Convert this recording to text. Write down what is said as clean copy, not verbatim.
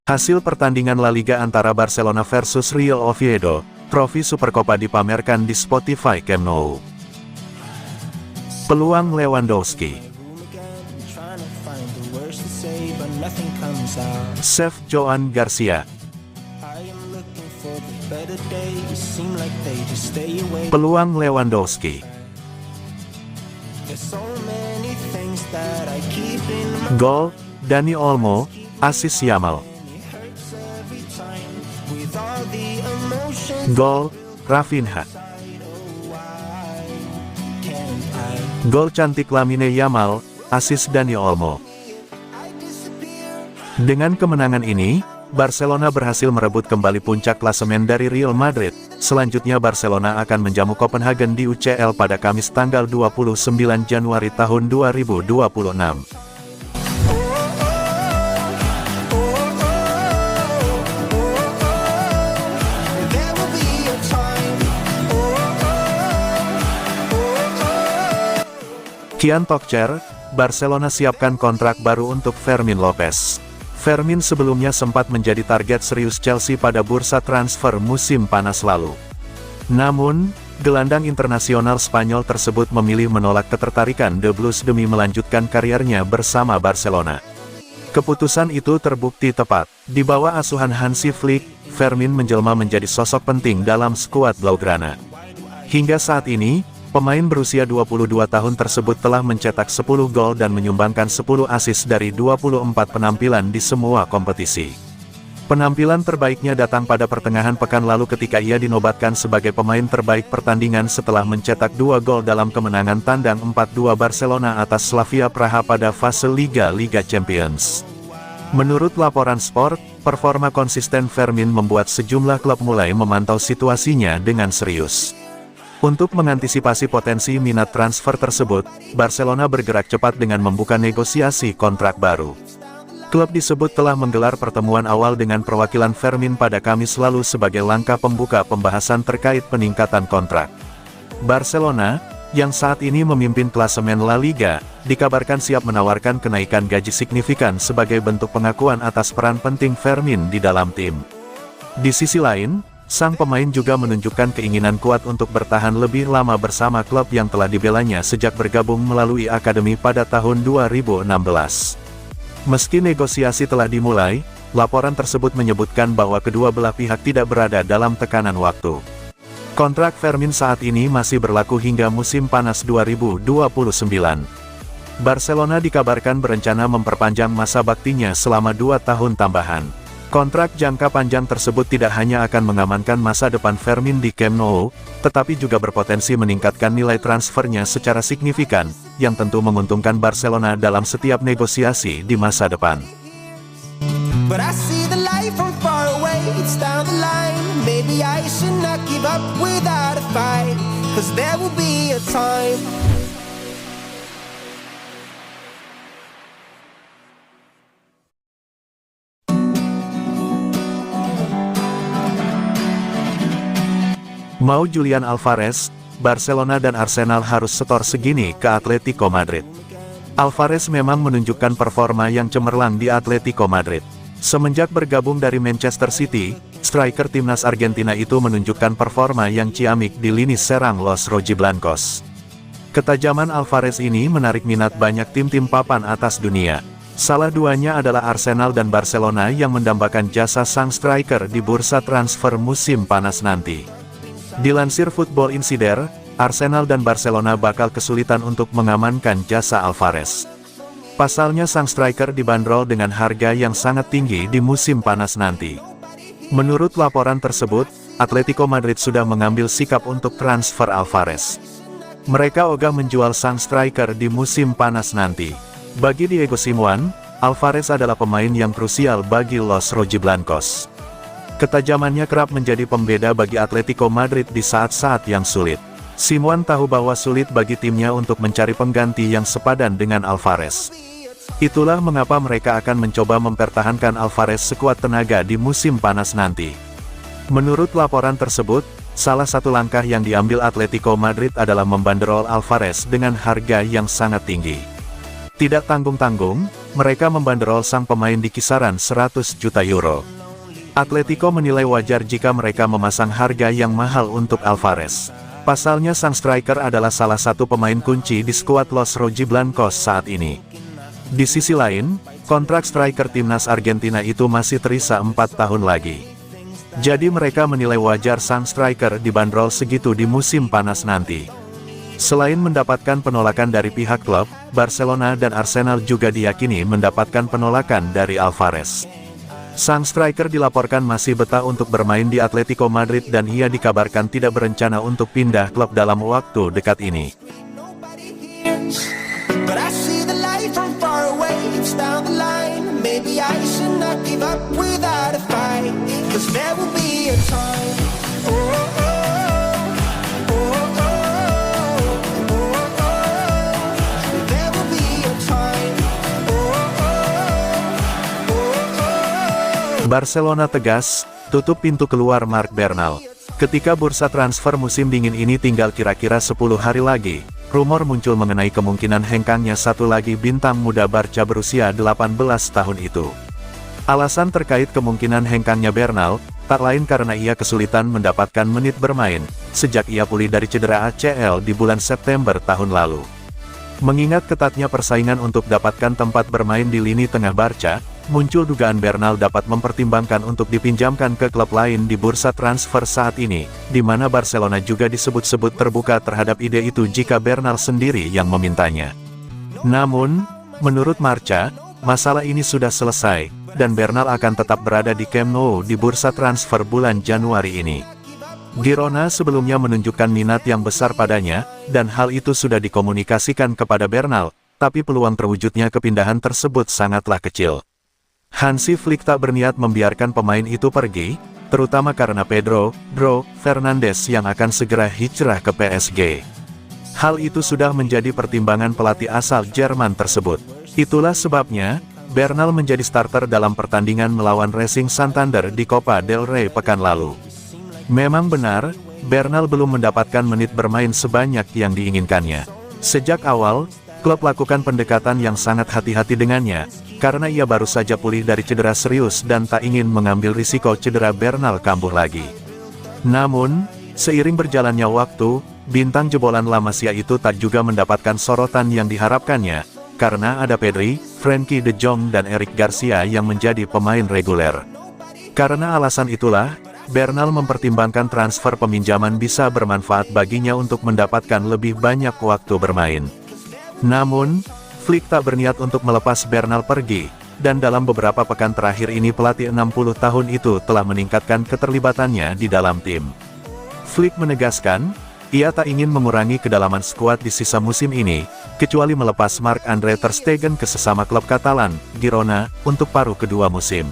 Hasil pertandingan La Liga antara Barcelona versus Real Oviedo, trofi Supercopa dipamerkan di Spotify Camp Nou. Peluang Lewandowski. Save Joan Garcia. Peluang Lewandowski. Gol, Dani Olmo, asis Yamal. Gol, Rafinha. Gol cantik Lamine Yamal, asis Dani Olmo. Dengan kemenangan ini, Barcelona berhasil merebut kembali puncak klasemen dari Real Madrid. Selanjutnya Barcelona akan menjamu Copenhagen di UCL pada Kamis tanggal 29 Januari tahun 2026. Kian Tokcer, Barcelona siapkan kontrak baru untuk Fermin Lopez. Fermin sebelumnya sempat menjadi target serius Chelsea pada bursa transfer musim panas lalu. Namun, gelandang internasional Spanyol tersebut memilih menolak ketertarikan The Blues demi melanjutkan karirnya bersama Barcelona. Keputusan itu terbukti tepat. Di bawah asuhan Hansi Flick, Fermin menjelma menjadi sosok penting dalam skuad Blaugrana. Hingga saat ini, pemain berusia 22 tahun tersebut telah mencetak 10 gol dan menyumbangkan 10 assist dari 24 penampilan di semua kompetisi. Penampilan terbaiknya datang pada pertengahan pekan lalu ketika ia dinobatkan sebagai pemain terbaik pertandingan setelah mencetak 2 gol dalam kemenangan tandang 4-2 Barcelona atas Slavia Praha pada fase Liga Champions. Menurut laporan Sport, performa konsisten Fermin membuat sejumlah klub mulai memantau situasinya dengan serius. Untuk mengantisipasi potensi minat transfer tersebut, Barcelona bergerak cepat dengan membuka negosiasi kontrak baru. Klub disebut telah menggelar pertemuan awal dengan perwakilan Fermin pada Kamis lalu sebagai langkah pembuka pembahasan terkait peningkatan kontrak. Barcelona, yang saat ini memimpin klasemen La Liga, dikabarkan siap menawarkan kenaikan gaji signifikan sebagai bentuk pengakuan atas peran penting Fermin di dalam tim. Di sisi lain, sang pemain juga menunjukkan keinginan kuat untuk bertahan lebih lama bersama klub yang telah dibelanya sejak bergabung melalui akademi pada tahun 2016. Meski negosiasi telah dimulai, laporan tersebut menyebutkan bahwa kedua belah pihak tidak berada dalam tekanan waktu. Kontrak Fermin saat ini masih berlaku hingga musim panas 2029. Barcelona dikabarkan berencana memperpanjang masa baktinya selama 2 tahun tambahan. Kontrak jangka panjang tersebut tidak hanya akan mengamankan masa depan Fermin di Camp Nou, tetapi juga berpotensi meningkatkan nilai transfernya secara signifikan, yang tentu menguntungkan Barcelona dalam setiap negosiasi di masa depan. Mau Julian Alvarez, Barcelona dan Arsenal harus setor segini ke Atletico Madrid. Alvarez memang menunjukkan performa yang cemerlang di Atletico Madrid. Semenjak bergabung dari Manchester City, striker timnas Argentina itu menunjukkan performa yang ciamik di lini serang Los Rojiblancos. Ketajaman Alvarez ini menarik minat banyak tim-tim papan atas dunia. Salah duanya adalah Arsenal dan Barcelona yang mendambakan jasa sang striker di bursa transfer musim panas nanti. Dilansir Football Insider, Arsenal dan Barcelona bakal kesulitan untuk mengamankan jasa Alvarez. Pasalnya sang striker dibanderol dengan harga yang sangat tinggi di musim panas nanti. Menurut laporan tersebut, Atletico Madrid sudah mengambil sikap untuk transfer Alvarez. Mereka ogah menjual sang striker di musim panas nanti. Bagi Diego Simeone, Alvarez adalah pemain yang krusial bagi Los Rojiblancos. Ketajamannya kerap menjadi pembeda bagi Atletico Madrid di saat-saat yang sulit. Simeone tahu bahwa sulit bagi timnya untuk mencari pengganti yang sepadan dengan Alvarez. Itulah mengapa mereka akan mencoba mempertahankan Alvarez sekuat tenaga di musim panas nanti. Menurut laporan tersebut, salah satu langkah yang diambil Atletico Madrid adalah membanderol Alvarez dengan harga yang sangat tinggi. Tidak tanggung-tanggung, mereka membanderol sang pemain di kisaran 100 juta euro. Atletico menilai wajar jika mereka memasang harga yang mahal untuk Alvarez. Pasalnya sang striker adalah salah satu pemain kunci di skuad Los Rojiblancos saat ini. Di sisi lain, kontrak striker timnas Argentina itu masih tersisa 4 tahun lagi. Jadi mereka menilai wajar sang striker dibanderol segitu di musim panas nanti. Selain mendapatkan penolakan dari pihak klub, Barcelona dan Arsenal juga diyakini mendapatkan penolakan dari Alvarez. Sang striker dilaporkan masih betah untuk bermain di Atletico Madrid dan ia dikabarkan tidak berencana untuk pindah klub dalam waktu dekat ini. Barcelona tegas, tutup pintu keluar Marc Bernal. Ketika bursa transfer musim dingin ini tinggal kira-kira 10 hari lagi, rumor muncul mengenai kemungkinan hengkangnya satu lagi bintang muda Barca berusia 18 tahun itu. Alasan terkait kemungkinan hengkangnya Bernal, tak lain karena ia kesulitan mendapatkan menit bermain, sejak ia pulih dari cedera ACL di bulan September tahun lalu. Mengingat ketatnya persaingan untuk dapatkan tempat bermain di lini tengah Barca, muncul dugaan Bernal dapat mempertimbangkan untuk dipinjamkan ke klub lain di bursa transfer saat ini, di mana Barcelona juga disebut-sebut terbuka terhadap ide itu jika Bernal sendiri yang memintanya. Namun, menurut Marca, masalah ini sudah selesai, dan Bernal akan tetap berada di Camp Nou di bursa transfer bulan Januari ini. Girona sebelumnya menunjukkan minat yang besar padanya, dan hal itu sudah dikomunikasikan kepada Bernal, tapi peluang terwujudnya kepindahan tersebut sangatlah kecil. Hansi Flick tak berniat membiarkan pemain itu pergi, terutama karena Pedro Fernandes yang akan segera hijrah ke PSG. Hal itu sudah menjadi pertimbangan pelatih asal Jerman tersebut. Itulah sebabnya, Bernal menjadi starter dalam pertandingan melawan Racing Santander di Copa del Rey pekan lalu. Memang benar, Bernal belum mendapatkan menit bermain sebanyak yang diinginkannya. Sejak awal, klub lakukan pendekatan yang sangat hati-hati dengannya, karena ia baru saja pulih dari cedera serius dan tak ingin mengambil risiko cedera Bernal kambuh lagi. Namun, seiring berjalannya waktu, bintang jebolan La Masia itu tak juga mendapatkan sorotan yang diharapkannya, karena ada Pedri, Frenkie de Jong dan Eric Garcia yang menjadi pemain reguler. Karena alasan itulah, Bernal mempertimbangkan transfer peminjaman bisa bermanfaat baginya untuk mendapatkan lebih banyak waktu bermain. Namun, Flick tak berniat untuk melepas Bernal pergi, dan dalam beberapa pekan terakhir ini pelatih 60 tahun itu telah meningkatkan keterlibatannya di dalam tim. Flick menegaskan, ia tak ingin mengurangi kedalaman skuad di sisa musim ini, kecuali melepas Marc-Andre ter Stegen ke sesama klub Katalan, Girona, untuk paruh kedua musim.